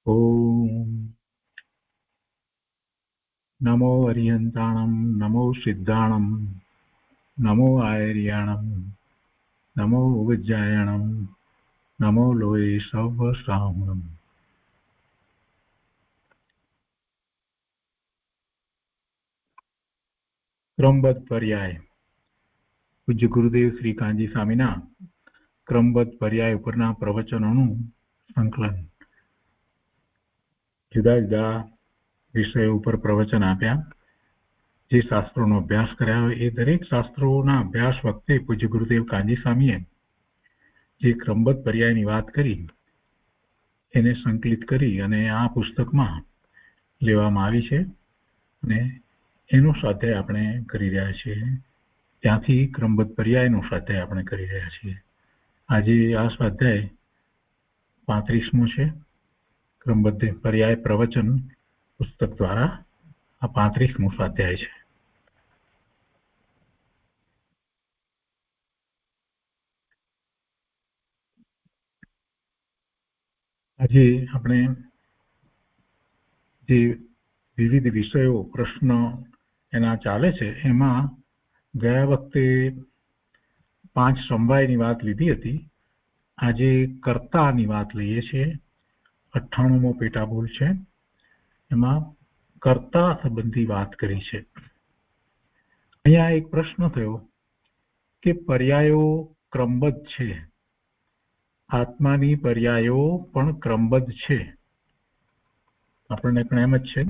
ઓમ નમો અરિહંતાણમ, નમો સિદ્ધાણમ, નમો આયર્યાણમ, નમો ઉજ્જાયણમ, નમો લોહી સવ સાહણમ. ક્રમબદ્ધ પર્યાય. પૂજ્ય ગુરુદેવ શ્રી કાંજી સ્વામીના ક્રમબદ્ધ પર્યાય ઉપરના પ્રવચનોનું સંકલન. જુદા જુદા વિષયો ઉપર પ્રવચન આપ્યા. જે શાસ્ત્રોનો અભ્યાસ કર્યા હોય એ દરેક શાસ્ત્રોના અભ્યાસ વખતે પૂજ્ય ગુરુદેવ કાંજી સ્વામીએ જે ક્રમબદ્ધ પર્યાયની વાત કરી એને સંકલિત કરી અને આ પુસ્તકમાં લેવામાં આવી છે અને એનો સ્વાધ્યાય આપણે કરી રહ્યા છીએ. ત્યાંથી ક્રમબદ્ધ પર્યાયનો સ્વાધ્યાય આપણે કરી રહ્યા છીએ. આજે આ સ્વાધ્યાય 35મો છે. ક્રમબદ્ધ પર્યાય પ્રવચન પુસ્તક દ્વારા આ 35મો સ્વાધ્યાય છે. આજે આપણે જે વિવિધ વિષયો પ્રશ્ન એના ચાલે છે એમાં ગયા વખતે 5 સમવાયની વાત લીધી હતી. આજે કર્તાની વાત લઈએ છીએ. 98મો પેટાબોલ છે. એમાં કર્તા સંબંધી વાત કરી છે. અહીંયા એક પ્રશ્ન થયો કે પર્યાયો ક્રમબદ્ધ છે, આત્માની પર્યાયો પણ ક્રમબદ્ધ છે. આપણને પણ એમ જ છે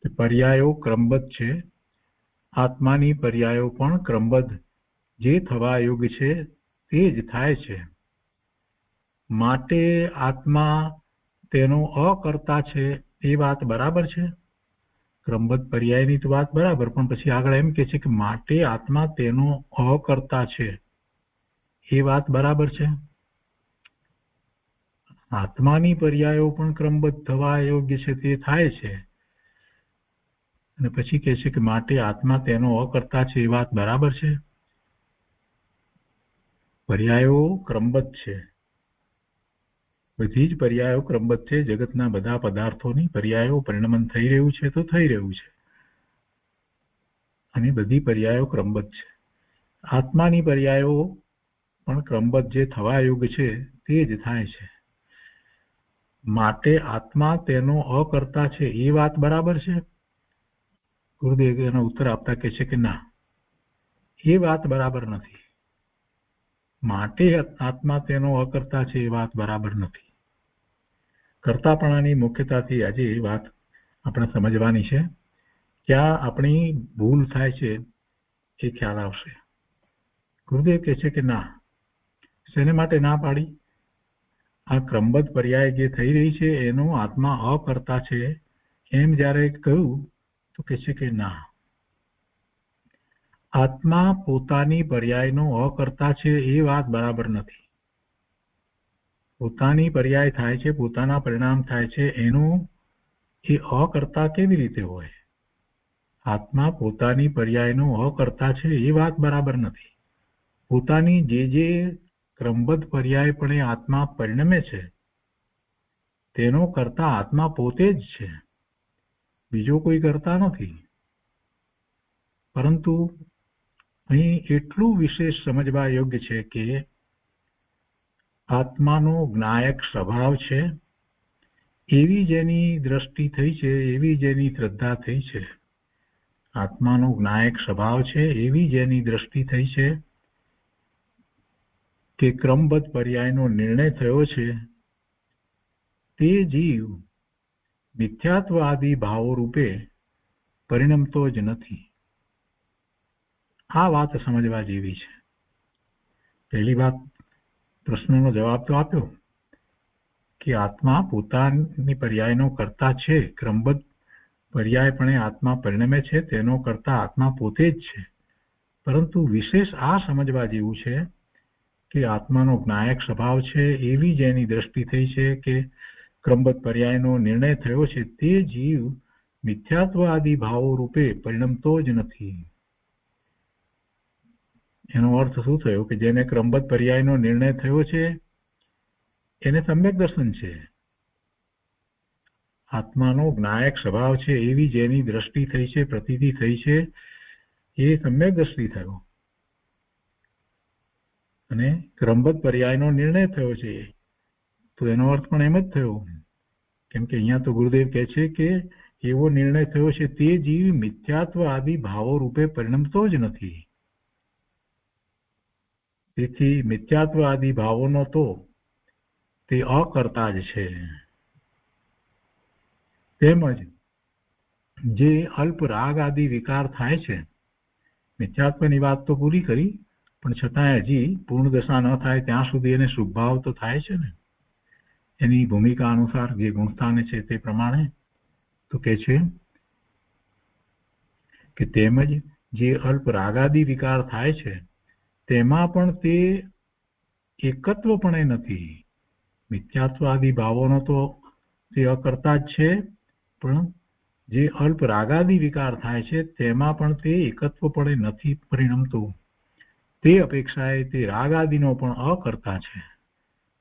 કે પર્યાયો ક્રમબદ્ધ છે, આત્માની પર્યાયો પણ ક્રમબદ્ધ જે થવા યોગ્ય છે તે જ થાય છે. માટે આત્મા તેનો અકર્તા છે એ વાત બરાબર છે. ક્રમબદ્ધ પર્યાયની તો વાત બરાબર, પણ પછી આગળ એમ કે છે કે માટે આત્મા તેનો અકર્તા છે એ વાત બરાબર છે. આત્માની પર્યાયો પણ ક્રમબદ્ધ થવા યોગ્ય છે તે થાય છે અને પછી કહે છે કે માટે આત્મા તેનો અકર્તા છે એ વાત બરાબર છે. પર્યાયો ક્રમબદ્ધ છે. બધી જ પર્યાયો ક્રમબદ્ધ છે. જગતના બધા પદાર્થોની પર્યાયો પરિણમન થઈ રહ્યું છે તો થઈ રહ્યું છે અને બધી પર્યાયો ક્રમબદ્ધ છે. આત્માની પર્યાયો પણ ક્રમબદ્ધ જે થવા યોગ્ય છે તે જ થાય છે. માટે આત્મા તેનો અકર્તા છે એ વાત બરાબર છે. ગુરુદેવ એનો ઉત્તર આપતા કહે છે કે ના, એ વાત બરાબર નથી. માટે આત્મા તેનો અકર્તા છે એ વાત બરાબર નથી. કર્તાપણાની મુખ્યતાથી આજે એ વાત આપણે સમજવાની છે. ક્યાં આપણી ભૂલ થાય છે એ ખ્યાલ આવશે. ગુરુદેવ કહે છે કે ના, શેને માટે ના પાડી? આ ક્રમબદ્ધ પર્યાય જે થઈ રહી છે એનો આત્મા અકર્તા છે એમ જ્યારે કહ્યું તો કહે છે કે ના, આત્મા પોતાની પર્યાયનો અકર્તા છે એ વાત બરાબર નથી. પોતાની પર્યાય થાય છે, પોતાના પરિણામ થાય છે, એનો એ અકર્તા કેવી રીતે હોય? આત્મા પોતાની પર્યાયનો અકર્તા છે એ વાત બરાબર નથી. પોતાની જે ક્રમબદ્ધ પર્યાયપણે આત્મા પરિણમે છે તેનો કર્તા આત્મા પોતે જ છે, બીજો કોઈ કર્તા નથી. પરંતુ અહીં એટલું વિશેષ સમજવા યોગ્ય છે કે આત્માનો જ્ઞાયક સ્વભાવ છે, એવી જેની દ્રષ્ટિ થઈ છે, એવી જેની શ્રદ્ધા થઈ છે. આત્માનો જ્ઞાયક સ્વભાવ છે એવી જેની દ્રષ્ટિ થઈ છે કે ક્રમબદ્ધ પર્યાયનો નિર્ણય થયો છે તે જીવ મિથ્યાત્વાદી ભાવો રૂપે પરિણમતો જ નથી. આ વાત સમજવા જેવી છે. પહેલી વાત, પ્રશ્નનો જવાબ તો આપ્યો કે આત્મા પોતાની પર્યાયનો કર્તા છે, ક્રમબદ્ધ પર્યાયપણે આત્મા પરિણમે છે તેનો કર્તા આત્મા પોતે જ છે. પરંતુ વિશેષ આ સમજવા જેવું છે કે આત્માનો જ્ઞાયક સ્વભાવ છે એવી જેની દ્રષ્ટિ થઈ છે કે ક્રમબદ્ધ પર્યાયનો નિર્ણય થયો છે તે જીવ મિથ્યાત્વ આદિ ભાવો રૂપે પરિણમતો જ નથી. એનો અર્થ શું થયો કે જેને ક્રમબદ્ધ પર્યાયનો નિર્ણય થયો છે એને સમ્યક દર્શન છે, આત્માનો જ્ઞાયક સ્વભાવ છે એવી જેની દ્રષ્ટિ થઈ છે, પ્રતીતિ થઈ છે, એ સમ્યક દ્રષ્ટિ થયો અને ક્રમબદ્ધ પર્યાયનો નિર્ણય થયો છે. તો એનો અર્થ પણ એમ જ થયો, કેમ કે અહીંયા તો ગુરુદેવ કહે છે કે એવો નિર્ણય થયો છે તે જીવ મિથ્યાત્વ આદિ ભાવો રૂપે પરિણમતો જ નથી. તેથી મિથ્યાત્વ આદિ ભાવોનો તો તે અકર્તા જ છે. તેમજ જે અલ્પ રાગ આદિ વિકાર થાય છે, મિથ્યાત્વની વાત તો પૂરી કરી, પણ છતાંય હજી પૂર્ણ દશા ન થાય ત્યાં સુધી એને શુભભાવ તો થાય છે ને, એની ભૂમિકા અનુસાર જે ગુણસ્થાને છે તે પ્રમાણે. તો કે છે કે તેમજ જે અલ્પ રાગાદી વિકાર થાય છે તેમાં પણ તે એકત્વપણે નથી. મિથ્યાત્વાદી ભાવોનો તો તે અકર્તા જ છે, પણ જે અલ્પ રાગાદી વિકાર થાય છે તેમાં પણ તે એકત્વપણે નથી પરિણમતું. તે અપેક્ષાએ તે રાગાદિનો પણ અકર્તા છે,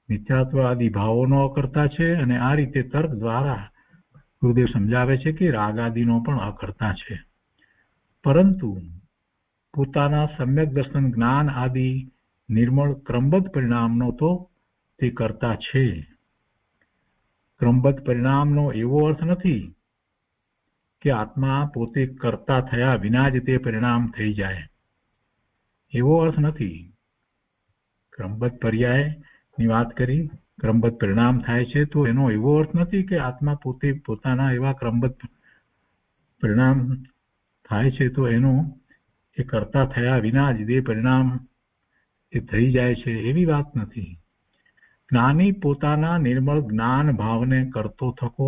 મિથ્યાત્વાદી ભાવોનો અકર્તા છે. અને આ રીતે તર્ક દ્વારા ગુરુદેવ સમજાવે છે કે રાગાદિનો પણ અકર્તા છે, પરંતુ પોતાના સમ્યક દર્શન જ્ઞાન આદિ નિર્મળ ક્રમબદ્ધ પરિણામનો તો તે કરતા છે. ક્રમબદ્ધ પરિણામનો એવો અર્થ નથી કે આત્મા પોતે કરતા થયા વિના જ તે પરિણામ થઈ જાય, એવો અર્થ નથી. ક્રમબદ્ધ પર્યાયની વાત કરી, ક્રમબદ્ધ પરિણામ થાય છે, તો એનો એવો અર્થ નથી કે આત્મા પોતે પોતાના એવા ક્રમબદ્ધ પરિણામ થાય છે તો એનો એ કરતા થયા વિના જ તે પરિણામ એ થઈ જાય છે, એવી વાત નથી. જ્ઞાની પોતાના નિર્મળ જ્ઞાન ભાવને કરતો થકો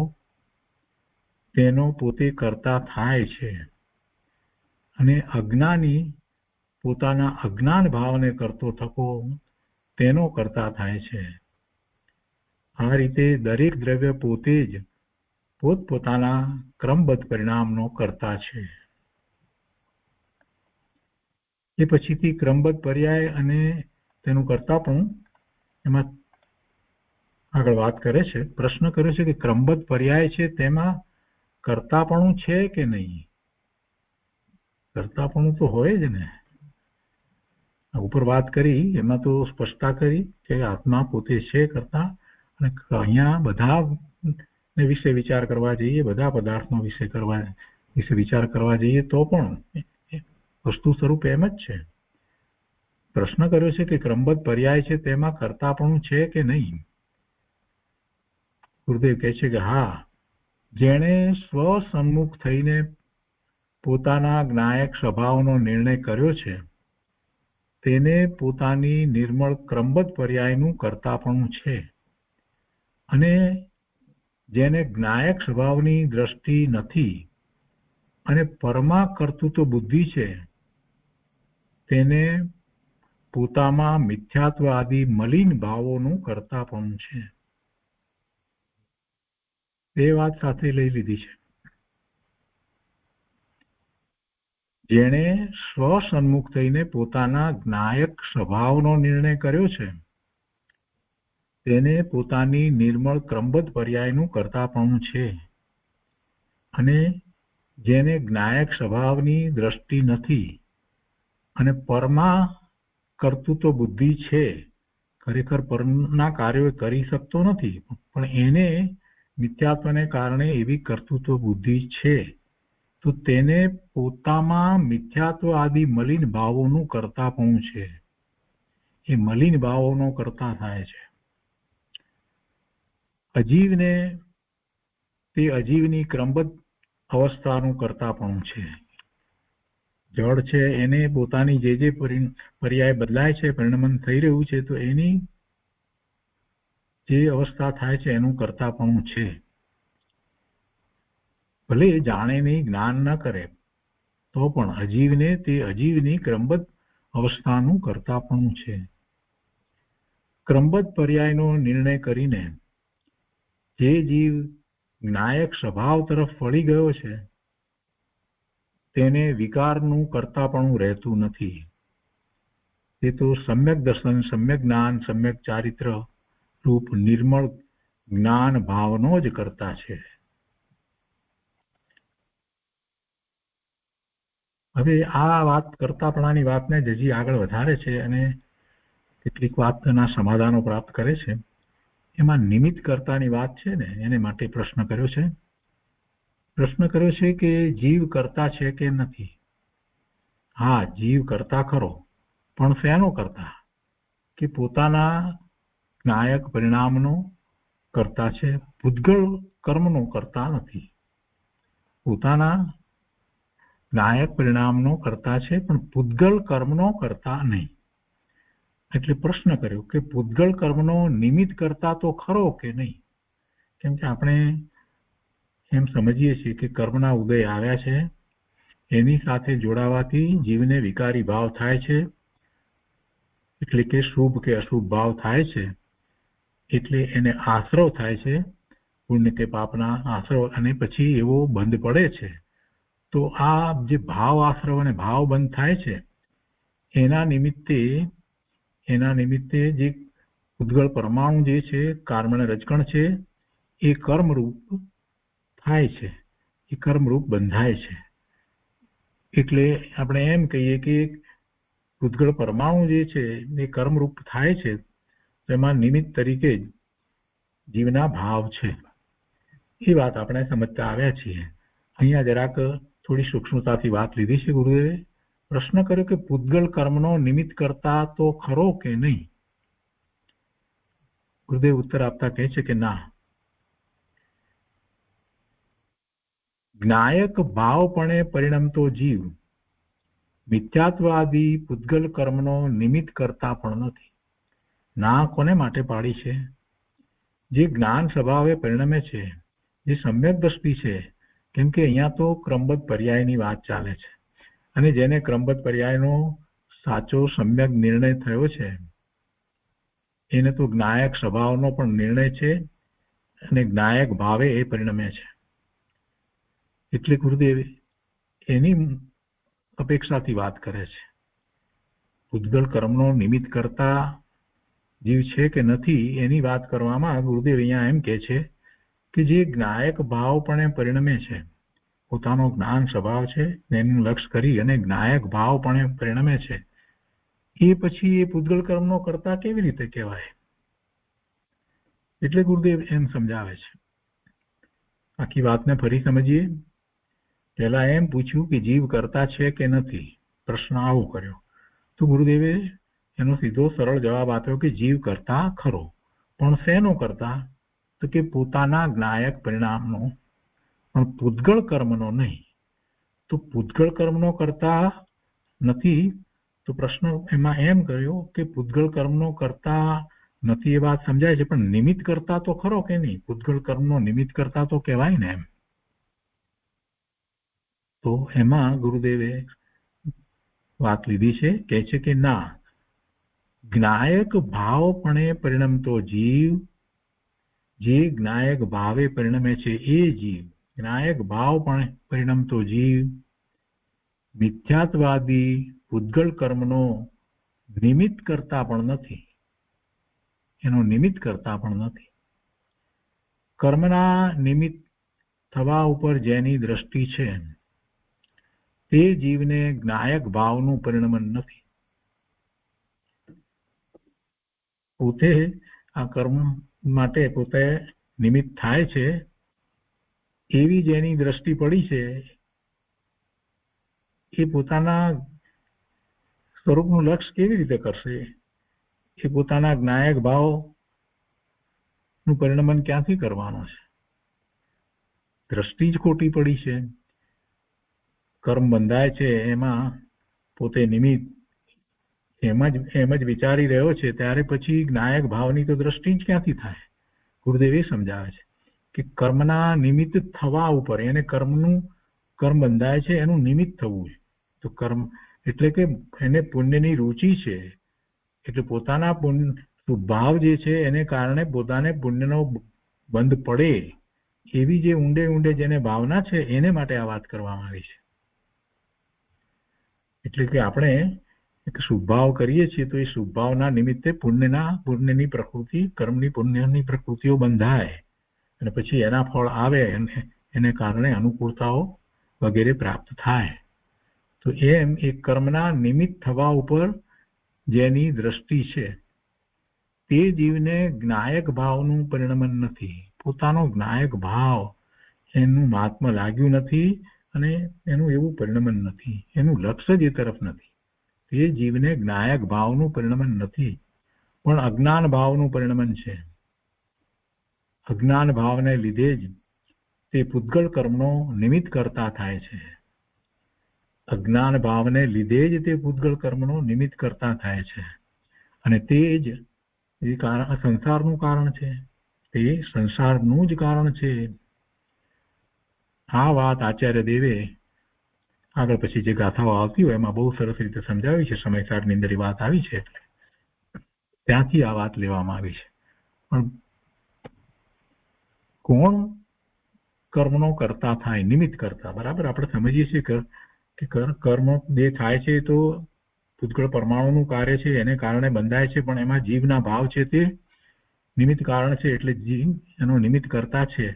તેનો પોતે કરતા થાય છે, અને અજ્ઞાની પોતાના અજ્ઞાન ભાવને કરતો થકો તેનો કરતા થાય છે. આ રીતે દરેક દ્રવ્ય પોતે જ પોતપોતાના ક્રમબદ્ધ પરિણામનો કરતા છે. એ પછીથી ક્રમબદ્ધ પર્યાય અને તેનું કરતાપણું એમાં આગળ વાત કરે છે. પ્રશ્ન કર્યો છે કે ક્રમબદ્ધ પર્યાય છે તેમાં કરતાપણું છે કે નહીં? કરતાપણું તો હોય જ ને. ઉપર વાત કરી એમાં તો સ્પષ્ટતા કરી કે આત્મા પોતે છે કરતા, અને અહીંયા બધા વિશે વિચાર કરવા જઈએ, બધા પદાર્થનો વિશે વિચાર કરવા જઈએ તો પણ વસ્તુ સ્વરૂપ એમ જ છે. પ્રશ્ન કર્યો છે કે ક્રમબદ્ધ પર્યાય છે તેમાં કરતાપણું છે કે નહીં? ગુરુદેવ કહે છે કે હા, જેણે સ્વસન્મુખ થઈને પોતાના જ્ઞાયક સ્વભાવનો નિર્ણય કર્યો છે તેને પોતાની નિર્મળ ક્રમબદ્ધ પર્યાયનું કરતાપણું છે, અને જેને જ્ઞાયક સ્વભાવની દ્રષ્ટિ નથી અને પરમા કર્તૃત્વ બુદ્ધિ છે તેને પોતામાં મિથ્યાત્વ આદિ મલિન ભાવોનું કરતાપણું છે. એ વાત સાથે લઈ લીધી છે. જેણે સ્વસન્મુખ થઈને પોતાના જ્ઞાયક સ્વભાવનો નિર્ણય કર્યો છે તેને પોતાની નિર્મળ ક્રમબદ્ધ પર્યાયનું કરતાપણું છે, અને જેને જ્ઞાયક સ્વભાવની દ્રષ્ટિ નથી અને પરમાં કર્તૃત્વ બુદ્ધિ છે, ખરેખર પરના કાર્યો કરી શકતો નથી, પણ એને મિથ્યાત્વને કારણે એવી કર્તૃત્વ બુદ્ધિ છે, તો તેને પોતામાં મિથ્યાત્વ આદિ મલિન ભાવોનું કરતાપણું છે. એ મલિન ભાવોનો કરતા થાય છે. અજીવને તે અજીવની ક્રમબદ્ધ અવસ્થાનું કરતાપણું છે. જળ છે એને પોતાની જે પર્યાય બદલાય છે, પરિણમન થઈ રહ્યું છે, તો એની જે અવસ્થા થાય છે એનું કરતાપણું છે. ભલે જાણે નહીં, જ્ઞાન ન કરે તો પણ અજીવને તે અજીવની ક્રમબદ્ધ અવસ્થાનું કરતાપણું છે. ક્રમબદ્ધ પર્યાયનો નિર્ણય કરીને જે જીવ જ્ઞાયક સ્વભાવ તરફ વળી ગયો છે તેને વિકારનું કરતાપણું રહેતું નથી. તે તો સમ્યક દર્શન, સમ્યક જ્ઞાન, સમ્યક ચારિત્ર રૂપ નિર્મળ જ્ઞાન ભાવનો જ કરતા છે. હવે આ વાત કરતાપણાની વાતને હજી આગળ વધારે છે અને કેટલીક વાતના સમાધાનો પ્રાપ્ત કરે છે. એમાં નિમિત્ત કર્તાની વાત છે ને, એને માટે પ્રશ્ન કર્યો છે કે જીવ કર્તા છે કે નથી. હા, જીવ કર્તા ખરો, પણ શેનો કર્તા? કે પોતાના જ્ઞાયક પરિણામનો કર્તા છે, પૂતગળ કર્મનો કર્તા નથી. પોતાના જ્ઞાયક પરિણામનો કર્તા છે, પણ પૂતગળ કર્મનો કર્તા નહીં. એટલે પ્રશ્ન કર્યો કે પૂતગળ કર્મનો નિમિત્ત કરતા તો ખરો કે નહીં. કેમ કે આપણે એમ સમજીએ છીએ કે કર્મના ઉદય આવ્યા છે, એની સાથે જોડાવાથી જીવને વિકારી ભાવ થાય છે, એટલે કે શુભ કે અશુભ ભાવ થાય છે, એટલે એને આશ્રવ થાય છે, પુણ્ય કે પાપના આશ્રવ, અને પછી એવો બંધ પડે છે. તો આ જે ભાવ આશ્રવ અને ભાવ બંધ થાય છે, એના નિમિત્તે જે ઉદ્ગળ પરમાણુ જે છે, કાર્બન રજકણ છે, એ કર્મરૂપ થાય છે, એ કર્મરૂપ બંધાય છે. એટલે આપણે એમ કહીએ કે ઉદ્ગળ પરમાણુ જે છે એ કર્મરૂપ થાય છે, તેમાં નિમિત્ત તરીકે જ જીવના ભાવ છે. એ વાત આપણે સમજતા આવ્યા છીએ. અહીંયા જરાક થોડી સૂક્ષ્મતાથી વાત લીધી છે ગુરુદેવે. પ્રશ્ન કર્યો કે પૂતગળ કર્મનો નિમિત્ત કરતા તો ખરો કે નહીં. ગુરુદેવ ઉત્તર આપતા કહે છે કે ના, જ્ઞાયક ભાવપણે પરિણમતો જીવ મિથ્યાત્વાદી પૂતગલ કર્મનો નિમિત્ત કરતા પણ નથી. ના કોને માટે પાડી છે? જે જ્ઞાન સ્વભાવે પરિણમે છે, જે સમ્યક દ્રષ્ટિ છે. કેમ કે અહીંયા તો ક્રમબદ્ધ પર્યાયની વાત ચાલે છે, અને જેને ક્રમબદ્ધ પર્યાયનો સાચો સમ્યક નિર્ણય થયો છે, એને તો જ્ઞાયક સ્વભાવનો પણ નિર્ણય છે, અને જ્ઞાયક ભાવે એ પરિણમે છે. એટલે ગુરુદેવ એની અપેક્ષાથી વાત કરે છે. પૂતગલ કર્મનો નિમિત્ત કરતા જીવ છે કે નથી, એની વાત કરવામાં ગુરુદેવ અહીંયા એમ કહે છે કે જે જ્ઞાયક ભાવપણે પરિણમે છે, પોતાનો જ્ઞાન સ્વભાવ છે એનું લક્ષ્ય કરી અને જ્ઞાયક ભાવપણે પરિણમે છે, એ પછી એ પૂતગલ કર્મનો કરતા કેવી રીતે કહેવાય? એટલે ગુરુદેવ એમ સમજાવે છે. આખી વાતને ફરી સમજીએ. પહેલા એમ પૂછ્યું કે જીવ કરતા છે કે નથી, પ્રશ્ન આવો કર્યો. તો ગુરુદેવે એનો સીધો સરળ જવાબ આપ્યો કે જીવ કરતા ખરો, પણ શેનો કરતા? તો કે પોતાના જ્ઞાયક પરિણામનો, પણ પૂતગળ કર્મનો નહીં. તો પૂતગળ કર્મનો કરતા નથી, તો પ્રશ્ન એમાં એમ કર્યો કે પૂતગળ કર્મનો કરતા નથી, એ વાત સમજાય છે, પણ નિમિત્ત કરતા તો ખરો કે નહીં? પૂતગળ કર્મનો નિમિત્ત કરતા તો કહેવાય ને એમ. તો એમાં ગુરુદેવે વાત લીધી છે, કહે છે કે ના, જ્ઞાયક ભાવપણે પરિણમતો જીવ, જે જ્ઞાયક ભાવે પરિણમે છે એ જીવ, જ્ઞાયક ભાવપણે પરિણમતો જીવ મિથ્યાત્વાદી પૂતગળ કર્મનો નિમિત્ત કરતા પણ નથી, એનો નિમિત્ત કરતા પણ નથી. કર્મના નિમિત્ત થવા ઉપર જેની દ્રષ્ટિ છે, તે જીવને જ્ઞાયક ભાવનું પરિણમન નથી. પોતે આ કર્મ માટે પોતે નિમિત્ત થાય છે, એવી જેની દ્રષ્ટિ પડી છે, એ પોતાના સ્વરૂપનું લક્ષ્ય કેવી રીતે કરશે? એ પોતાના જ્ઞાયક ભાવનું પરિણમન ક્યાંથી કરવાનો છે? દ્રષ્ટિ જ ખોટી પડી છે. કર્મ બંધાય છે એમાં પોતે નિમિત્ત એમ જ વિચારી રહ્યો છે, ત્યારે પછી જ્ઞાયક ભાવની તો દ્રષ્ટિ જ ક્યાંથી થાય? ગુરુદેવ એ સમજાવે છે કે કર્મના નિમિત્ત થવા ઉપર, એને કર્મ બંધાય છે એનું નિમિત્ત થવું છે. તો કર્મ એટલે કે એને પુણ્યની રુચિ છે, એટલે પોતાના ભાવ જે છે એને કારણે પોતાને પુણ્યનો બંધ પડે, એવી જે ઊંડે ઊંડે જેને ભાવના છે, એને માટે આ વાત કરવામાં આવી છે. એટલે કે આપણે એક શુભભાવ કરીએ છીએ, તો એ શુભભાવના નિમિત્તે પુણ્યની પ્રકૃતિ, કર્મની પુણ્યની પ્રકૃતિઓ બંધાય, અને પછી એના ફળ આવે, એને કારણે અનુકૂળતાઓ વગેરે પ્રાપ્ત થાય. તો એમ એ કર્મના નિમિત્ત થવા ઉપર જેની દ્રષ્ટિ છે તે જીવને જ્ઞાયક ભાવનું પરિણમન નથી. પોતાનો જ્ઞાયક ભાવ એનું મહાત્મા લાગ્યું નથી અને એનું એવું પરિણમન નથી, એનું લક્ષ્ય જ એ તરફ નથી. તે જીવને જ્ઞાયક ભાવનું પરિણમન નથી, પણ અજ્ઞાન ભાવનું પરિણમન છે. અજ્ઞાન ભાવને લીધે જ તે પૂતગલ કર્મનો નિમિત્ત કરતા થાય છે. અજ્ઞાન ભાવને લીધે જ તે પૂતગલ કર્મનો નિમિત્ત કરતા થાય છે અને તે જ સંસારનું કારણ છે. તે સંસારનું જ કારણ છે. આ વાત આચાર્ય દેવે આગળ પછી જે ગાથાઓ આવતી હોય એમાં બહુ સરસ રીતે સમજાવી છે. સમયસારની અંદર વાત આવી છે એટલે ત્યાંથી આ વાત લેવામાં આવી છે. પણ કોણ કર્મનો કરતા થાય? નિમિત્ત કરતા. બરાબર, આપણે સમજીએ છીએ કે કર્મ જે થાય છે તો પૂતગળ પરમાણુનું કાર્ય છે, એને કારણે બંધાય છે, પણ એમાં જીવના ભાવ છે તે નિમિત્ત કારણ છે, એટલે જીવ એનો નિમિત્ત કરતા છે.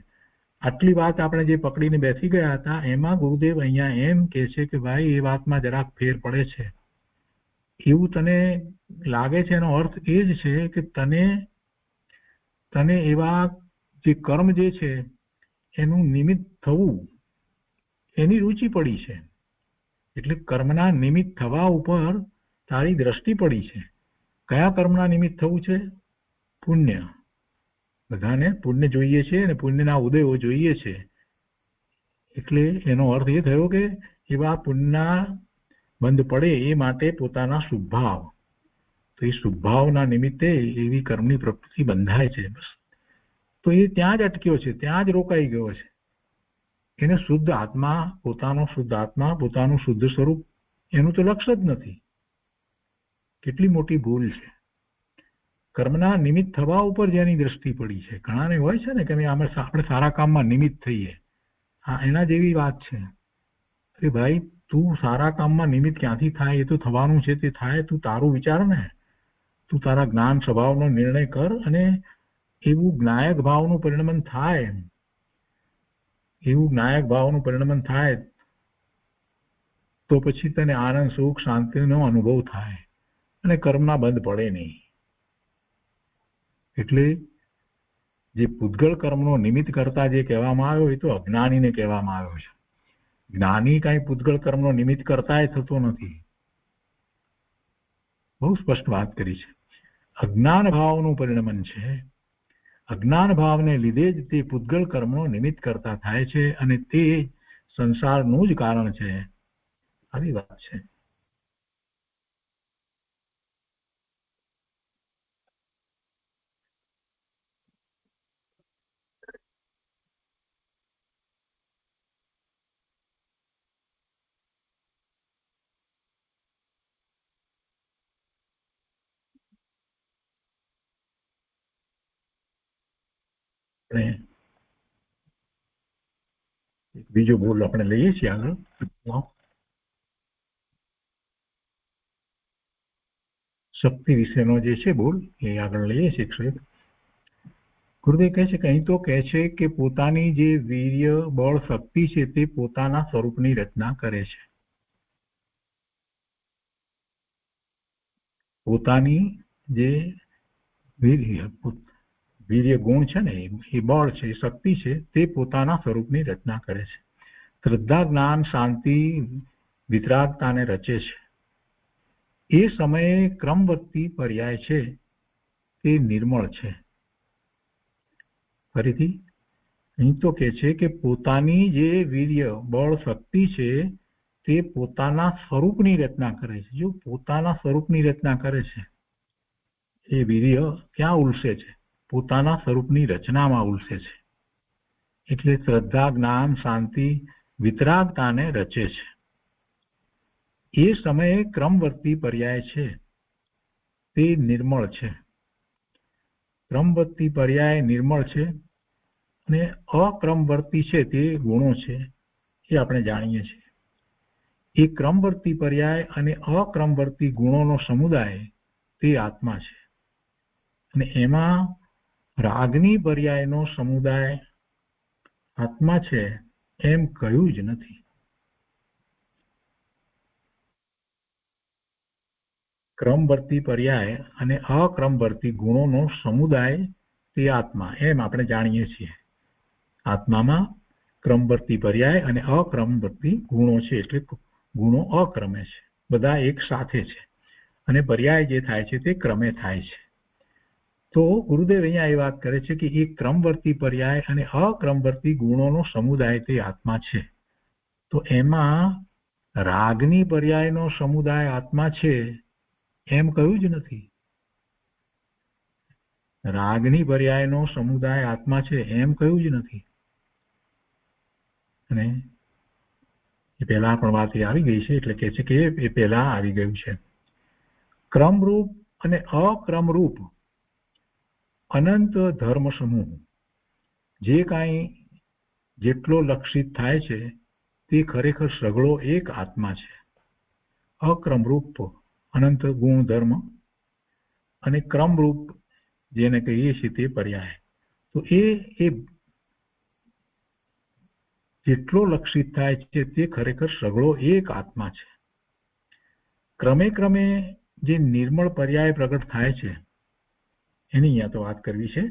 આટલી વાત આપણે જે પકડીને બેસી ગયા હતા એમાં ગુરુદેવ અહીંયા એમ કે છે કે ભાઈ એ વાતમાં જરાક ફેર પડે છે. એવું તને લાગે છે, એનો અર્થ એ જ છે કે તને એવા જે કર્મ જે છે એનું નિમિત્ત થવું એની રુચિ પડી છે, એટલે કર્મના નિમિત્ત થવા ઉપર તારી દ્રષ્ટિ પડી છે. કયા કર્મના નિમિત્ત થવું છે? પુણ્ય. બધાને પુણ્ય જોઈએ છે અને પુણ્યના ઉદયો જોઈએ છે. એટલે એનો અર્થ એ થયો કે એવા પુણ્યના બંધ પડે એ માટે પોતાના શુભભાવ, તો એ શુભભાવના નિમિત્તે એવી કર્મની પ્રવૃત્તિ બંધાય છે. બસ તો એ ત્યાં જ અટક્યો છે, ત્યાં જ રોકાઈ ગયો છે. એને શુદ્ધ આત્મા, પોતાનો શુદ્ધ આત્મા, પોતાનું શુદ્ધ સ્વરૂપ એનું તો લક્ષ્ય જ નથી. કેટલી મોટી ભૂલ છે. કર્મના નિમિત્ત થવા ઉપર જેની દ્રષ્ટિ પડી છે. ઘણાને હોય છે ને કે આપણે સારા કામમાં નિમિત્ત થઈએ, હા એના જેવી વાત છે કે ભાઈ તું સારા કામમાં નિમિત્ત ક્યાંથી થાય? એ તો થવાનું છે, તે થાય. તું તારું વિચાર ને, તું તારા જ્ઞાન સ્વભાવનો નિર્ણય કર અને એવું જ્ઞાયક ભાવનું પરિણમન થાય, એવું જ્ઞાયક ભાવનું પરિણમન થાય તો પછી તને આનંદ, સુખ, શાંતિનો અનુભવ થાય અને કર્મના બંધ પડે નહીં. એટલે જે પૂતગળ કર્મનો નિમિત્ત કરતા જે કહેવામાં આવ્યો એ તો અજ્ઞાનીને કહેવામાં આવ્યો છે. જ્ઞાની કાંઈ પૂતગળ કર્મનો નિમિત્ત કરતા થતો નથી. બહુ સ્પષ્ટ વાત કરી છે. અજ્ઞાન ભાવનું પરિણમન છે. અજ્ઞાન ભાવને લીધે જ તે પૂતગળ કર્મનો નિમિત્ત કરતા થાય છે અને તે સંસારનું જ કારણ છે. આવી વાત છે. બીજો બોલ આપણે લઈએ છીએ આગળ. શક્તિ વિશેનો જે છે બોલ એ આગળ લઈએ છીએ. ગુરુદેવ કહે છે કે અહીં તો કહે છે કે પોતાની જે વીર્ય, બળ, શક્તિ છે તે પોતાના સ્વરૂપની રચના કરે છે. પોતાની જે વીર્ય ગુણ છે ને, એ બળ છે, શક્તિ છે, તે પોતાના સ્વરૂપની રચના કરે છે. શ્રદ્ધા, જ્ઞાન, શાંતિ, વિતરાગતાને રચે છે. એ સમયે ક્રમવર્તી પર્યાય છે તે નિર્મળ છે. ફરીથી અહીં તો કહે છે કે પોતાની જે વીર્ય, બળ, શક્તિ છે તે પોતાના સ્વરૂપની રચના કરે છે. જો પોતાના સ્વરૂપની રચના કરે છે, એ વીર્ય ક્યાં ઉલસે છે? પોતાના સ્વરૂપની રચનામાં ઉલસે છે. એટલે શ્રદ્ધા, જ્ઞાન, શાંતિ, વિતરાગતાને રચે છે. એ સમયે ક્રમવર્તી પર્યાય છે તે નિર્મળ છે. ક્રમવર્તી પર્યાય નિર્મળ છે અને અક્રમવર્તી છે તે ગુણો છે, એ આપણે જાણીએ છીએ. એ ક્રમવર્તી પર્યાય અને અક્રમવર્તી ગુણોનો સમુદાય તે આત્મા છે અને એમાં રાગની પર્યાયનો સમુદાય આત્મા છે એમ કહ્યું જ નથી. ક્રમવર્તી પર્યાય અને અક્રમવર્તી ગુણોનો સમુદાય તે આત્મા, એમ આપણે જાણીએ છીએ. આત્મામાં ક્રમવર્તી પર્યાય અને અક્રમવર્તી ગુણો છે, એટલે ગુણો અક્રમે છે, બધા એક સાથે છે, અને પર્યાય જે થાય છે તે ક્રમે થાય છે. તો ગુરુદેવ અહીંયા એ વાત કરે છે કે એ ક્રમવર્તી પર્યાય અને અક્રમવર્તી ગુણોનો સમુદાય તે આત્મા છે. તો એમાં રાગની પર્યાયનો સમુદાય આત્મા છે એમ કહ્યું જ નથી. રાગની પર્યાયનો સમુદાય આત્મા છે એમ કહ્યું જ નથી. અને એ પહેલા પણ વાત આવી ગઈ છે, એટલે કે છે કે એ પહેલા આવી ગયું છે. ક્રમરૂપ અને અક્રમરૂપ અનંત ધર્મ સમૂહ જે કાંઈ જેટલો લક્ષિત થાય છે તે ખરેખર સઘળો એક આત્મા છે. અક્રમરૂપ અનંત ગુણ ધર્મ અને ક્રમરૂપ જેને કહીએ છીએ તે પર્યાય. તો એ જેટલો લક્ષિત થાય છે તે ખરેખર સઘળો એક આત્મા છે. ક્રમે ક્રમે જે નિર્મળ પર્યાય પ્રગટ થાય છે એની અહીંયા તો વાત કરવી છે.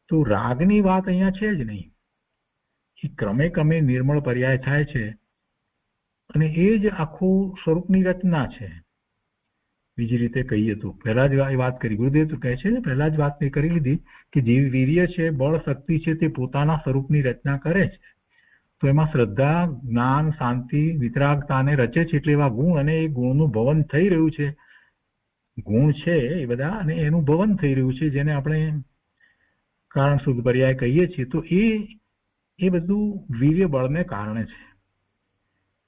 તો રાગની વાત અહીંયા છે જ નહીં. એ ક્રમે ક્રમે નિર્મળ પર્યાય થાય છે અને એ જ આખું સ્વરૂપની રચના છે. બીજી રીતે કહીએ તો પહેલા જ વાત કરી, ગુરુદેવ તો કહે છે ને, પહેલા જ વાત કરી લીધી કે જે વીર્ય છે, બળ, શક્તિ છે તે પોતાના સ્વરૂપની રચના કરે છે. તો એમાં શ્રદ્ધા, જ્ઞાન, શાંતિ, વિતરાગતાને રચે છે, એટલે એવા ગુણ, અને એ ગુણનું ભવન થઈ રહ્યું છે. ગુણ છે એ બધા, અને એનું ભવન થઈ રહ્યું છે, જેને આપણે કારણ શુદ્ધ પર્યાય કહીએ છીએ. તો એ બધું વીર્ય બળને કારણે છે.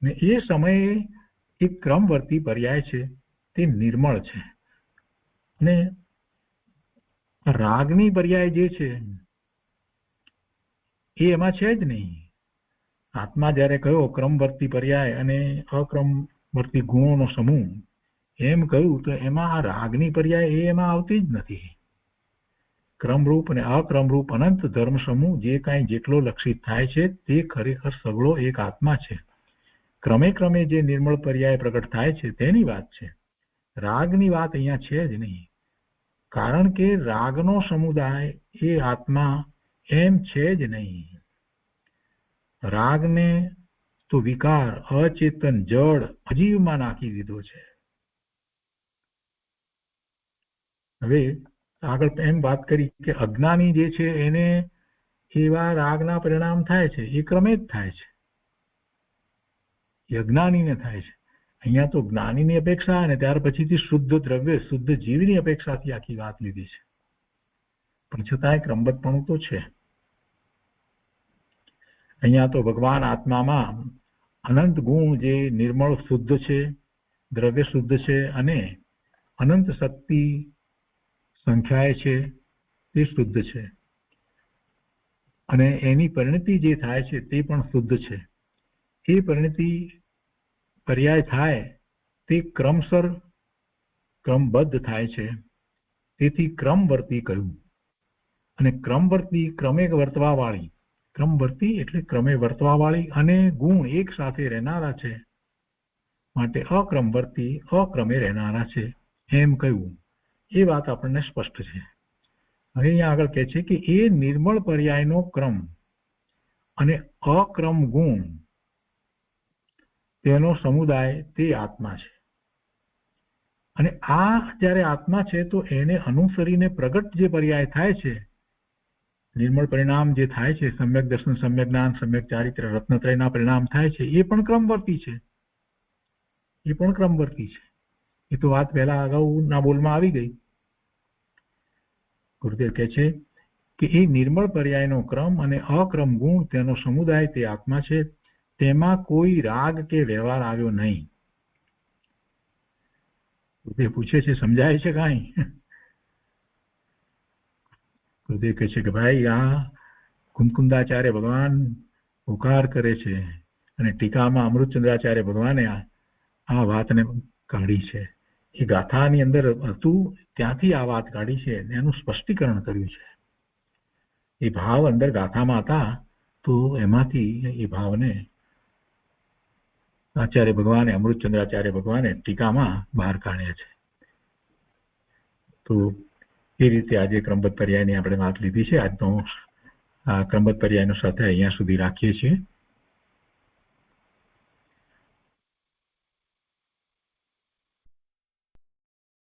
ને એ સમયે એક ક્રમવર્તી પર્યાય છે તે નિર્મળ છે. અને રાગની પર્યાય જે છે એ એમાં છે જ નહીં. આત્મા જ્યારે કયો ક્રમવર્તી પર્યાય અને અક્રમવર્તી ગુણોનો સમૂહ એમ કહ્યું, તો એમાં આ રાગની પર્યાય એ એમાં આવતી જ નથી. ક્રમરૂપ અને અક્રમરૂપ અનંત ધર્મ સમૂહ જે કાંઈ જેટલો લક્ષિત થાય છે તે ખરેખર સઘળો એક આત્મા છે. ક્રમે ક્રમે જે નિર્મળ પર્યાય પ્રગટ થાય છે તેની વાત છે. રાગની વાત અહીંયા છે જ નહીં. કારણ કે રાગનો સમુદાય એ આત્મા એમ છે જ નહીં. રાગને તો વિકાર, અચેતન, જડ, અજીવમાં નાખી દીધો છે. હવે આગળ એમ વાત કરી કે અજ્ઞાની જે છે એને એવા રાગના પરિણામ થાય છે, એ ક્રમે જ થાય છે. એ અજ્ઞાનીને થાય છે. અહીંયા તો જ્ઞાનીની અપેક્ષા અને ત્યાર પછીથી શુદ્ધ દ્રવ્ય, શુદ્ધ જીવની અપેક્ષાથી આખી વાત લીધી છે. પણ છતાંય ક્રમબદ્ધપણું તો છે. અહીંયા તો ભગવાન આત્મામાં અનંત ગુણ જે નિર્મળ શુદ્ધ છે, દ્રવ્ય શુદ્ધ છે, અને અનંત શક્તિ સંખ્યાએ છે તે શુદ્ધ છે. અને એની પરિણતિ જે થાય છે તે પણ શુદ્ધ છે. એ પરિણતિ પર્યાય થાય તે ક્રમસર ક્રમબદ્ધ થાય છે. તેથી ક્રમવર્તી કહ્યું. અને ક્રમવર્તી ક્રમે વર્તવા વાળી, ક્રમવર્તી એટલે ક્રમે વર્તવા વાળી અને ગુણ એક સાથે રહેનારા છે, માટે અક્રમવર્તી અક્રમે રહેનારા છે એમ કહ્યું. એ વાત આપણને સ્પષ્ટ છે. હવે અહીંયા આગળ કહે છે કે એ નિર્મળ પર્યાયનો ક્રમ અને અક્રમ ગુણ તેનો સમુદાય તે આત્મા છે. અને આ જ્યારે આત્મા છે તો એને અનુસરીને પ્રગટ જે પર્યાય થાય છે, નિર્મળ પરિણામ જે થાય છે, સમ્યક દર્શન, સમ્યક જ્ઞાન, સમ્યક ચારિત્ર, રત્નત્રયના પરિણામ થાય છે, એ પણ ક્રમવર્તી છે. એ પણ ક્રમવર્તી છે. એ તો વાત પહેલા અગાઉના બોલમાં આવી ગઈ. ગુરુદેવ કહે છે કે એ નિર્મળ પર્યાયનો ક્રમ અને અક્રમ ગુણ તેનો સમુદાય તે આત્મા છે. તેમાં કોઈ રાગ કે વ્યવહાર આવ્યો નહીં. ગુરુદેવ પૂછે છે, સમજાય છે કાંઈ? ગુરુદેવ કહે છે કે ભાઈ, આ કુંદકુંદાચાર્ય ભગવાન ઉકાર કરે છે અને ટીકામાં અમૃતચંદ્રાચાર્ય ભગવાને આ વાતને કાઢી છે. એ ગાથાની અંદર હતું ત્યાંથી આ વાત કાઢી છે, એનું સ્પષ્ટીકરણ કર્યું છે. એ ભાવ અંદર ગાથામાં હતા તો એમાંથી એ ભાવને આચાર્ય ભગવાને, અમૃતચંદ્રાચાર્ય ભગવાને ટીકામાં બહાર કાઢ્યા છે. તો એ રીતે આજે ક્રમબદ્ધ પર્યાયની આપણે વાત લીધી છે. આજનો ક્રમબદ્ધ પર્યાયનો સ્વાધ્યાય અહીંયા સુધી રાખીએ છીએ.